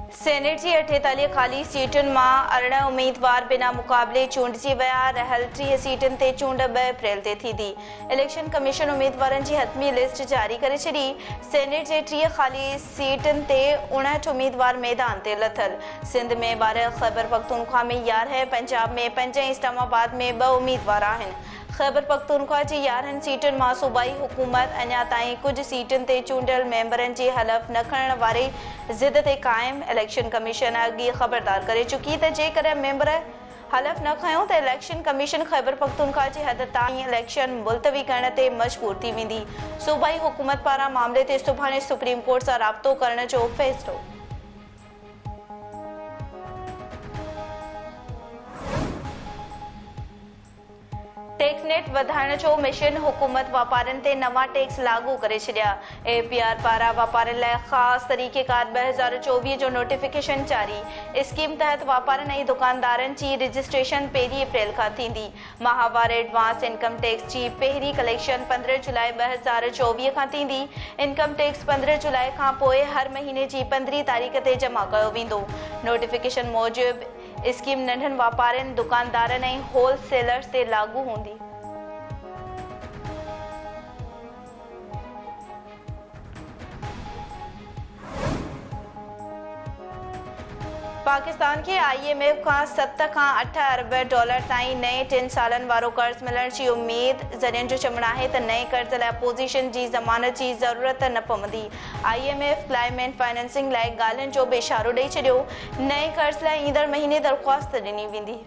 Senate जी 48 ख़ाली सीटुनि मां 18 उम्मीदवार बिना मुक़ाबले चूंडिजी विया। रहियल 30 सीटुनि ते चूंड 2 अप्रैल ते थींदी। इलेक्शन कमीशन उम्मीदवारनि जी हतमी लिस्ट जारी करे छॾी। सेनेट जे 30 ख़ाली सीटुनि ते 59 उम्मीदवार मैदान ते लथल। सिंध में 12, खैबर पख्तूनख्वा में 11, पंजाब में 5 ऐं इस्लामाबाद में 2 उम्मीदवार आहिनि। खैबर पख्तूनख्वा जी 11 सीटुनि मां सूबाई हुकूमत अञा ताईं कुझु सीटुनि ते चूंडियल मेंबरनि जी हलफ़ न खणण वारी ज़िद ते क़ाइम। इलेक्शन कमीशन अॻु ख़बरदार करे चुकी त जेकॾहिं मेंबर हलफ़ न खयो त इलेक्शन कमीशन खैबर पख्तूनख्वा जी हद ताईं इलेक्शन मुलतवी करण ते मजबूर थी वेंदी। सूबाई हुकूमत पारां मामले ते सुभाणे सुप्रीम कोर्ट सां राब्तो करण जो फ़ैसिलो। टैक्स नेट वधाइण जो मिशन हुकूमत वापारनि ते नवां टैक्स लागू करे छॾिया। APR पारां वापारनि लाइ ख़ासि तरीक़ेकार 2024 जो नोटिफिकेशन जारी। स्कीम तहत वापारनि ऐं दुकानदारनि जी रजिस्ट्रेशन 1 अप्रैल खां थींदी। माहवार एडवांस इनकम टैक्स जी पहिरीं कलेक्शन 15 जुलाई 2024 खां थींदी। इनकम टैक्स 15 जुलाई खां पोइ हर महीने जी 15 तारीख़ ते जमा कयो वेंदो। नोटिफिकेशन मूजिबि स्कीम नंढनि वापारनि, दुकानदारनि ऐं होलसेलर्स ते लागू हूंदी। पाकिस्तान के IMF खां 7 खां 8 अरब डॉलर ताईं नए 3 सालनि वारो कर्ज़ मिलण जी उम्मीद। ज़रियनि जो चवणु आहे त नए कर्ज़ लाइ अपोज़िशन जी ज़मानत जी ज़रूरत न पवंदी। IMF क्लाइमेट फाइनेंसिंग लाइ ॻाल्हियुनि जो बि इशारो ॾेई छॾियो। नए कर्ज़ लाइ ईंदड़ महीने दरख़्वास्त ॾिनी वेंदी।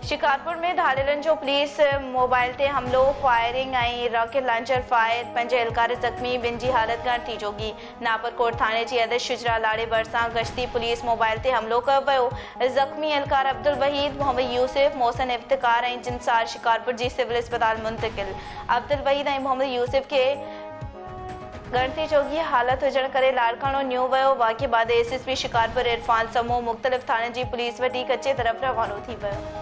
शिकारपुर में धाड़ेलनि जो पुलिस मोबाइल ते हमिलो, फायरिंग ऐं रॉकेट लॉन्चर फायर। 5 एहलकार ज़ख़्मी, 2 जी हालत गंभीर थी जोगी। नापरकोट थाणे जी आदर्श शुजरा लाड़े भरिसां गश्ती पुलिस मोबाइल ते हमिलो कयो वियो। ज़ख़्मी एहलकार अब्दुल वहीद, मोहम्मद यूसुफ, मोहसिन इफ्तिकार ऐं जिनसार शिकारपुर जी सिविल अस्पताल मुंतक़िल। अब्दुल वहीद ऐं मोहम्मद यूसुफ खे गणती जोगी हालत हुजण करे लाड़काणो न्यो वियो। वाक़े बादि SSP शिकारपुर इरफान समूह मुख़्तलिफ़ थाणे जी पुलिस वटि कचे तरफ़ रवानो थी वियो।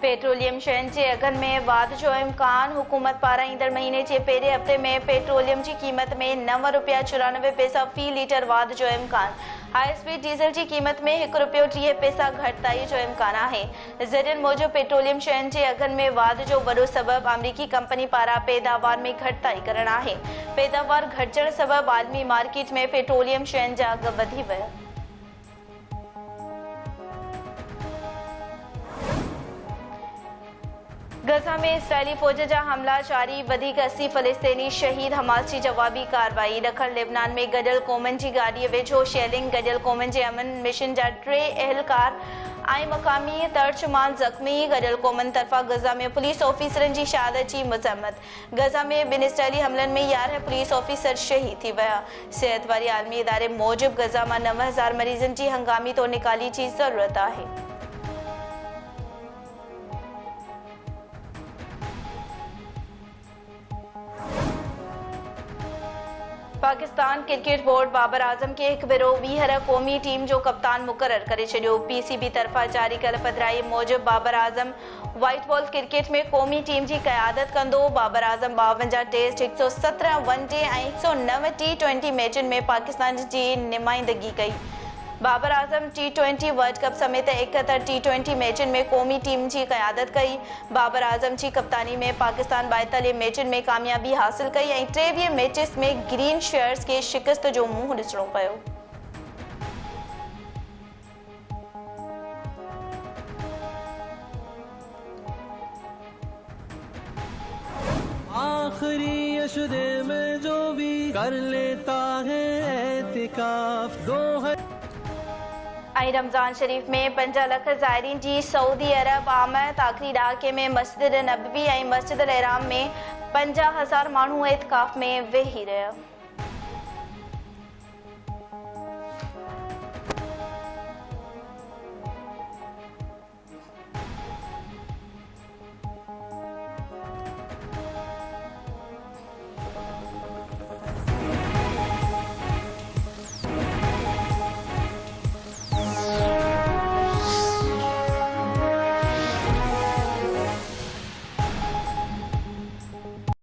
पेट्रोलियम शयुनि जे अघनि में वाध जो इम्कान। हुकूमत पारां ईंदड़ महीने जे पहिरें हफ़्ते में पेट्रोलियम जी क़ीमत में 9 रुपया 94 पैसा फ़ी लीटर वाध जो इम्कान। हाई स्पीड डीज़ल जी क़ीमत में 1 रुपयो 30 पैसा घटिताई जो इम्कान आहे। ज़रियनि मूजिबि पेट्रोलियम शयुनि जे अघनि में वाध जो वॾो सबबु अमरीकी कंपनी पारां पैदावार में घटिताई करणु आहे। पैदावार घटिजण सबबु आलमी मार्केट में पेट्रोलियम शयुनि जा अघ वधी विया। गज़ा में इसराइली फ़ौज जा हमला जारी। वधीक 80 फ़लस्तीनी शहीद। हमास जी जवाबी कार्रवाई। ॾखण लेबनान में गॾियल क़ौमुनि जी गाॾीअ वेझो शेलिंग। गॾियल क़ौमुनि जे अमन मिशन जा 3 एहलकार ऐं मक़ामी तर्जुमान ज़ख़्मी। गॾियल क़ौमुनि तरफ़ां गज़ा में पुलिस ऑफिसरनि जी शहादत जी मज़म्मत। गज़ा में 2 इसराइली हमलनि में 11 पुलिस ऑफिसर शहीद थी विया। सिहत वारी आलमी इदारे मूजिबि गज़ा मां 9000 मरीज़नि जी हंगामी तौर निकाली जी ज़रूरत आहे। पाकिस्तान क्रिकेट बोर्ड बाबर आज़म खे हिकु भेरो ॿीहर क़ौमी टीम जो कप्तान मुक़ररु करे छॾियो। PCB तरफ़ां जारी कयल पधिराई मूजिबि बाबर आज़म व्हाइट बॉल क्रिकेट में क़ौमी टीम जी क़यादत कंदो। बाबर आज़म 52 टेस्ट, 117 वनडे ऐं 109 T20 मैचुनि में पाकिस्तान जी नुमाइंदगी कई। बाबर आज़म T20 वर्ल्ड कप समेत 71 T20 मैचुनि में क़ौमी टीम जी क़यादत कई। बाबर आज़म जी कप्तानी में पाकिस्तान 42 मैचुनि में कामयाबी हासिल कई ऐं 23 मैचिस में ग्रीन शेयर्स खे शिकस्त जो मुंहुं ॾिसणो पियो। आखिरी अशुदे में जो भी कर लेता है एतिकाफ ऐं रमज़ान शरीफ़ में 5 लख ज़ाइरीन जी सऊदी अरब आमद। आख़िरी ॾहाके में मस्जिद नबवी ऐं मस्जिद अल हराम में 50,000 माण्हू एतिकाफ़ में वेही रहिया।